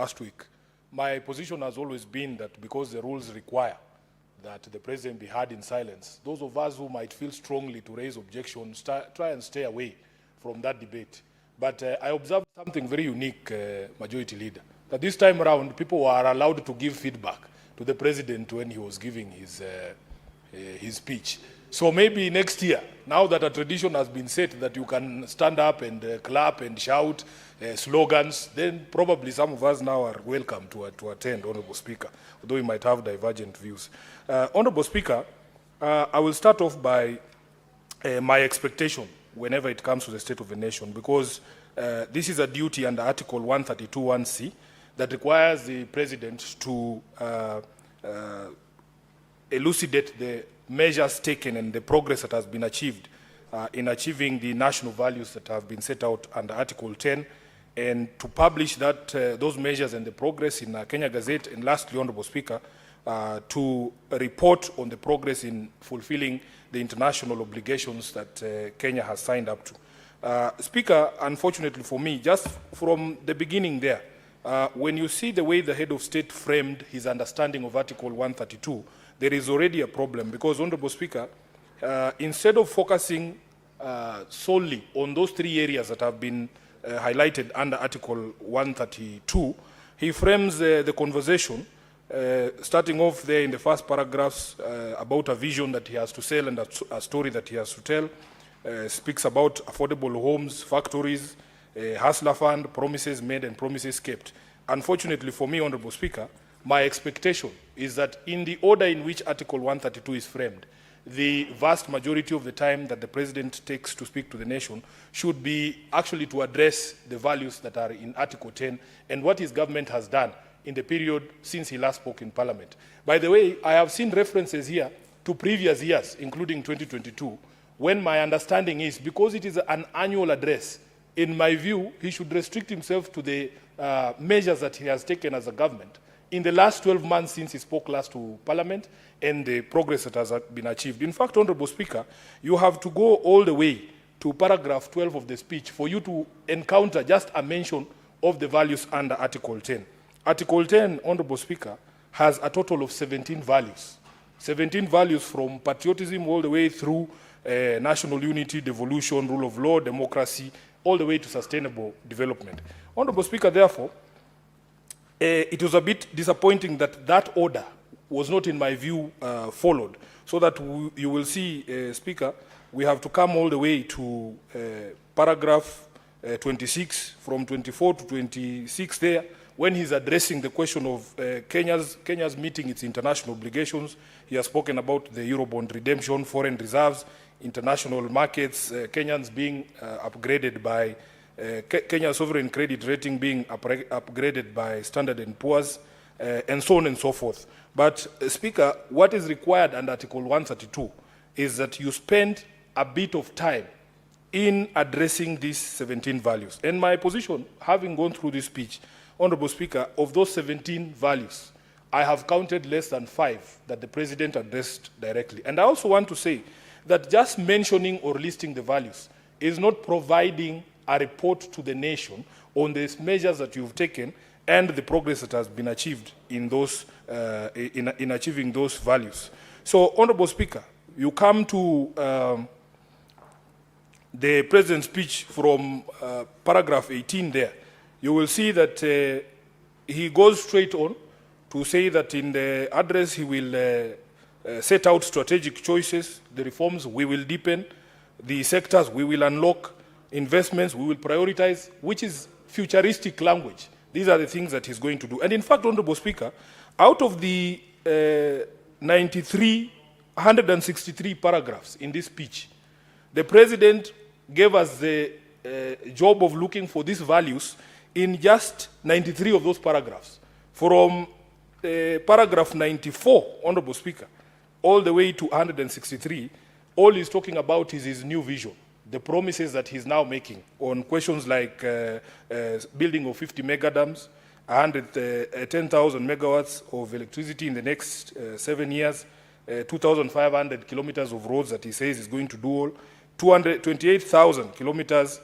last week, my position has always been that because the rules require that the president be heard in silence, those of us who might feel strongly to raise objections try and stay away from that debate. But I observed something very unique, Majority Leader, that this time around people were allowed to give feedback to the president when he was giving his speech. So maybe next year, now that a tradition has been set that you can stand up and clap and shout slogans, then probably some of us now are welcome to attend, Honorable Speaker, although we might have divergent views. Honorable Speaker, I will start off by my expectation whenever it comes to the state of the nation, because this is a duty under Article 132(1)(c) that requires the President to elucidate the measures taken and the progress that has been achieved in achieving the national values that have been set out under Article 10, and to publish that those measures and the progress in Kenya Gazette, and lastly, Honorable Speaker, to report on the progress in fulfilling the international obligations that Kenya has signed up to. Speaker, unfortunately for me, just from the beginning there, when you see the way the head of state framed his understanding of Article 132, there is already a problem, because, Honorable Speaker, instead of focusing solely on those three areas that have been highlighted under Article 132, he frames the conversation, starting off there in the first paragraphs about a vision that he has to sell and a story that he has to tell, speaks about affordable homes, factories, hustler fund, promises made and promises kept. Unfortunately for me, Honorable Speaker, my expectation is that in the order in which Article 132 is framed, the vast majority of the time that the President takes to speak to the nation should be actually to address the values that are in Article 10 and what his government has done in the period since he last spoke in Parliament. By the way, I have seen references here to previous years, including 2022, when my understanding is, because it is an annual address, in my view, he should restrict himself to the measures that he has taken as a government in the last 12 months since he spoke last to Parliament and the progress that has been achieved. In fact, Honorable Speaker, you have to go all the way to paragraph 12 of the speech for you to encounter just a mention of the values under Article 10. Article 10, Honorable Speaker, has a total of 17 values. 17 values from patriotism all the way through national unity, devolution, rule of law, democracy, all the way to sustainable development. Honorable Speaker, therefore, it was a bit disappointing that that order was not, in my view, followed. So that you will see, Speaker, we have to come all the way to paragraph 26, from 24 to 26 there, when he's addressing the question of Kenya's meeting its international obligations. He has spoken about the Eurobond redemption, foreign reserves, international markets, Kenyans being upgraded by Kenya's sovereign credit rating being upgraded by Standard & Poor's, and so on and so forth. But, Speaker, what is required under Article 132 is that you spend a bit of time in addressing these 17 values. And my position, having gone through this speech, Honorable Speaker, of those 17 values, I have counted less than 5 that the President addressed directly. And I also want to say that just mentioning or listing the values is not providing a report to the nation on the measures that you've taken and the progress that has been achieved in those in achieving those values. So, Honorable Speaker, you come to the President's speech from paragraph 18 there. You will see that he goes straight on to say that in the address he will set out strategic choices, the reforms we will deepen, the sectors we will unlock, investments we will prioritize, which is futuristic language. These are the things that he's going to do. And in fact, Honorable Speaker, out of the 163 paragraphs in this speech, the President gave us the job of looking for these values in just 93 of those paragraphs. From paragraph 94, Honorable Speaker, all the way to 163, all he's talking about is his new vision, the promises that he's now making on questions like building of 50 megadams, 10,000 megawatts of electricity in the next 7 years, 2,500 kilometers of roads that he says is going to do all, 28,000 kilometers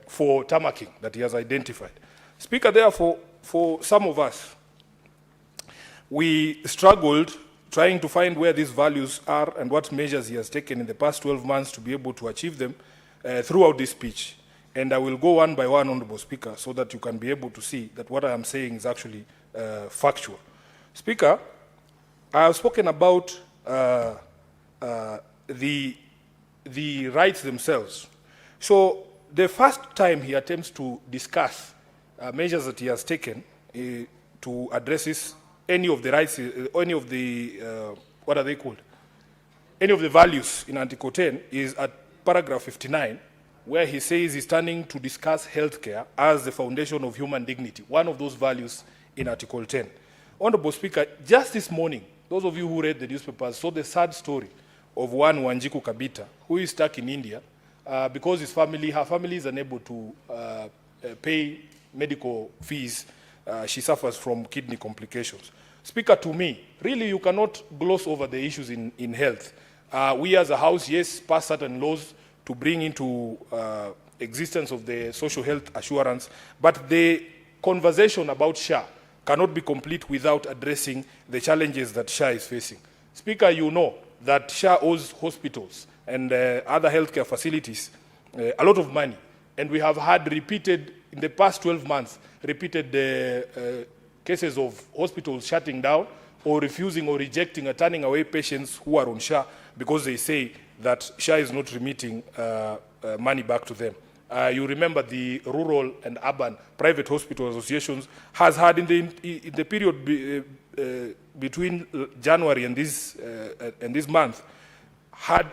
for tarmacking that he has identified. Speaker, therefore, for some of us, we struggled trying to find where these values are and what measures he has taken in the past 12 months to be able to achieve them throughout this speech. And I will go one by one, Honorable Speaker, so that you can be able to see that what I am saying is actually factual. Speaker, I have spoken about the rights themselves. So the first time he attempts to discuss measures that he has taken to address any of the rights, any of the, what are they called? Any of the values in Article 10 is at paragraph 59, where he says he's turning to discuss healthcare as the foundation of human dignity, one of those values in Article 10. Honorable Speaker, just this morning, those of you who read the newspapers saw the sad story of one Wanjiku Kabita, who is stuck in India because her family is unable to pay medical fees. She suffers from kidney complications. Speaker, to me, really you cannot gloss over the issues in health. We as a House, yes, pass certain laws to bring into existence of the social health assurance, but the conversation about SHA cannot be complete without addressing the challenges that SHA is facing. Speaker, you know that SHA owes hospitals and other healthcare facilities a lot of money, and we have had repeated, in the past 12 months, repeated cases of hospitals shutting down or refusing or rejecting or turning away patients who are on SHA because they say that SHA is not remitting money back to them. You remember the rural and urban private hospital associations has had in the period between January and this month had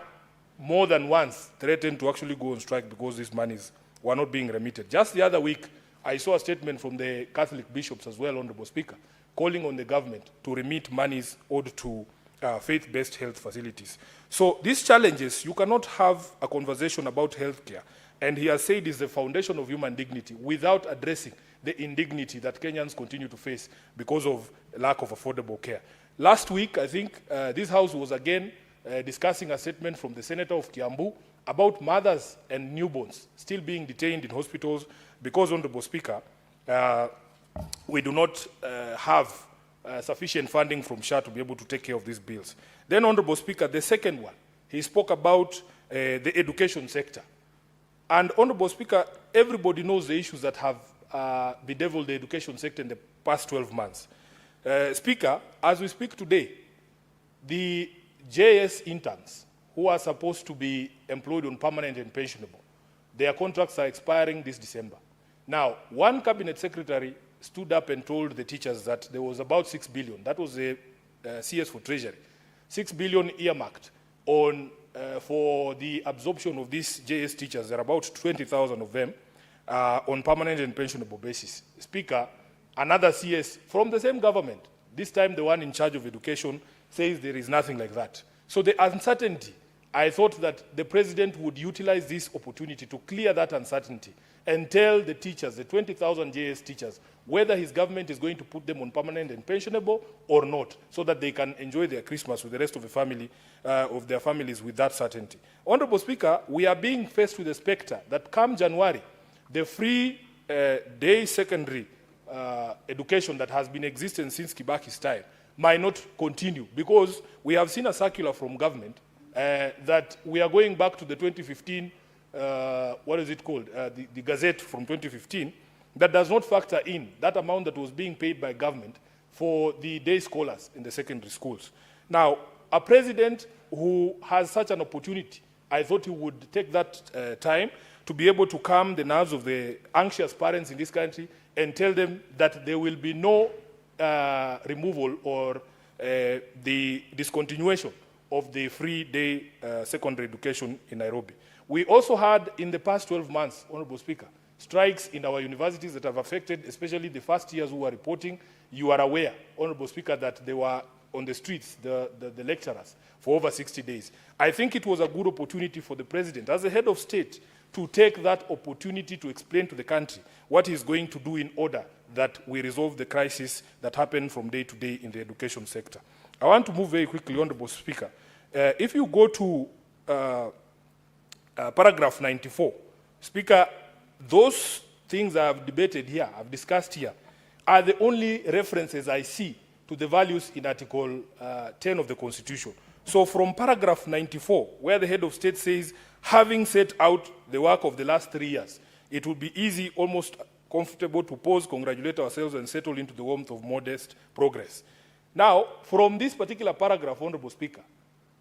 more than once threatened to actually go on strike because these monies were not being remitted. Just the other week, I saw a statement from the Catholic bishops as well, Honorable Speaker, calling on the government to remit monies owed to faith-based health facilities. So these challenges, you cannot have a conversation about healthcare, and he has said is the foundation of human dignity, without addressing the indignity that Kenyans continue to face because of lack of affordable care. Last week, I think this House was again discussing a statement from the Senator of Kiambu about mothers and newborns still being detained in hospitals because, Honorable Speaker, we do not have sufficient funding from SHA to be able to take care of these bills. Then, Honorable Speaker, the second one, he spoke about the education sector. And, Honorable Speaker, everybody knows the issues that have bedeviled the education sector in the past 12 months. Speaker, as we speak today, the JS interns who are supposed to be employed on permanent and pensionable, their contracts are expiring this December. Now, one cabinet secretary stood up and told the teachers that there was about 6 billion, that was the CS for Treasury, 6 billion earmarked on, for the absorption of these JS teachers. There are about 20,000 of them on permanent and pensionable basis. Speaker, another CS from the same government, this time the one in charge of education, says there is nothing like that. So the uncertainty, I thought that the president would utilize this opportunity to clear that uncertainty and tell the teachers, the 20,000 JS teachers, whether his government is going to put them on permanent and pensionable or not, so that they can enjoy their Christmas with the rest of the family, of their families with that certainty. Honorable Speaker, we are being faced with a spectre that come January, the free day secondary education that has been existing since Kibaki's time might not continue, because we have seen a circular from government that we are going back to the 2015, what is it called, the Gazette from 2015, that does not factor in that amount that was being paid by government for the day scholars in the secondary schools. Now, a president who has such an opportunity, I thought he would take that time to be able to calm the nerves of the anxious parents in this country and tell them that there will be no removal or the discontinuation of the free day secondary education in Nairobi. We also had, in the past 12 months, Honorable Speaker, strikes in our universities that have affected, especially the first years who are reporting. You are aware, Honorable Speaker, that they were on the streets, the lecturers, for over 60 days. I think it was a good opportunity for the president, as the head of state, to take that opportunity to explain to the country what he's going to do in order that we resolve the crisis that happen from day to day in the education sector. I want to move very quickly, Honorable Speaker. If you go to paragraph 94, Speaker, those things I have debated here, I've discussed here, are the only references I see to the values in Article 10 of the Constitution. So from paragraph 94, where the head of state says, having set out the work of the last 3 years, it will be easy, almost comfortable to pause, congratulate ourselves, and settle into the warmth of modest progress. Now, from this particular paragraph, Honorable Speaker,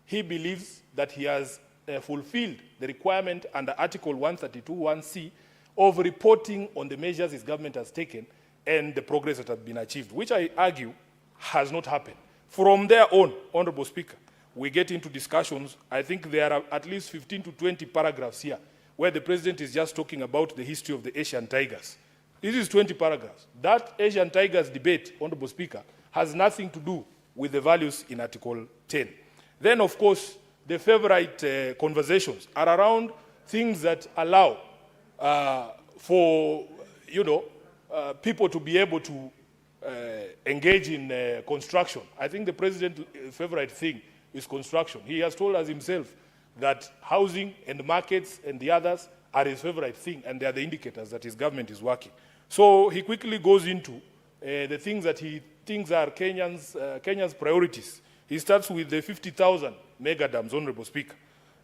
he believes that he has fulfilled the requirement under Article 132(1)(c) of reporting on the measures his government has taken and the progress that has been achieved, which I argue has not happened. From there on, Honorable Speaker, we get into discussions. I think there are at least 15 to 20 paragraphs here where the President is just talking about the history of the Asian tigers. This is 20 paragraphs. That Asian tigers debate, Honorable Speaker, has nothing to do with the values in Article 10. Then, of course, the favorite conversations are around things that allow for, people to be able to engage in construction. I think the President's favorite thing is construction. He has told us himself that housing and markets and the others are his favorite thing, and they are the indicators that his government is working. So he quickly goes into the things that he thinks are Kenya's priorities. He starts with the 50,000 mega dams, Honorable Speaker,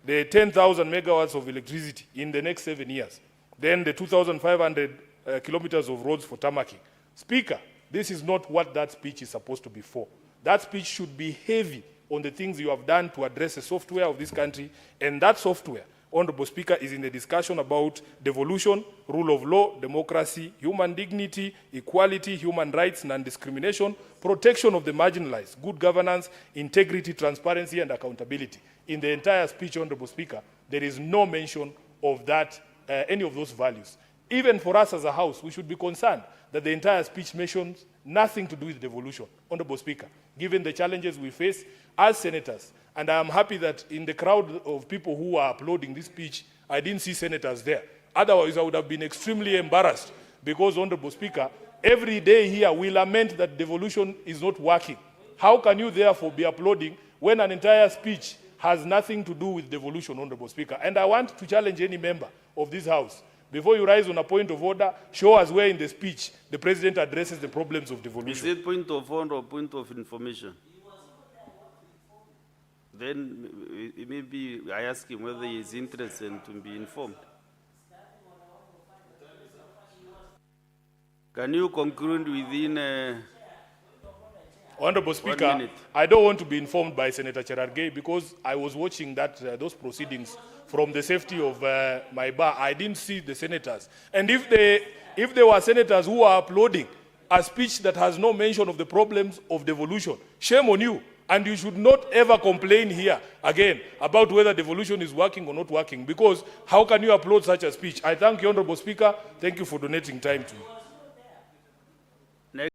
the 10,000 megawatts of electricity in the next 7 years, then the 2,500 kilometers of roads for tarmacking. Speaker, this is not what that speech is supposed to be for. That speech should be heavy on the things you have done to address the software of this country, and that software, Honorable Speaker, is in the discussion about devolution, rule of law, democracy, human dignity, equality, human rights, non-discrimination, protection of the marginalized, good governance, integrity, transparency, and accountability. In the entire speech, Honorable Speaker, there is no mention of that, any of those values. Even for us as a House, we should be concerned that the entire speech mentions nothing to do with devolution, Honorable Speaker, given the challenges we face as senators. And I am happy that in the crowd of people who are uploading this speech, I didn't see senators there. Otherwise, I would have been extremely embarrassed because, Honorable Speaker, every day here we lament that devolution is not working. How can you therefore be uploading when an entire speech has nothing to do with devolution, Honorable Speaker? And I want to challenge any member of this House. Before you rise on a point of order, show us where in the speech the President addresses the problems of devolution. Is it point of order or point of information? Then maybe I ask him whether he is interested to be informed. Can you conclude within Honorable Speaker, I don't want to be informed by Senator Cherargei because I was watching those proceedings from the safety of my bar. I didn't see the senators. And if there were senators who are uploading a speech that has no mention of the problems of devolution, shame on you. And you should not ever complain here again about whether devolution is working or not working, because how can you upload such a speech? I thank you, Honorable Speaker. Thank you for donating time to me.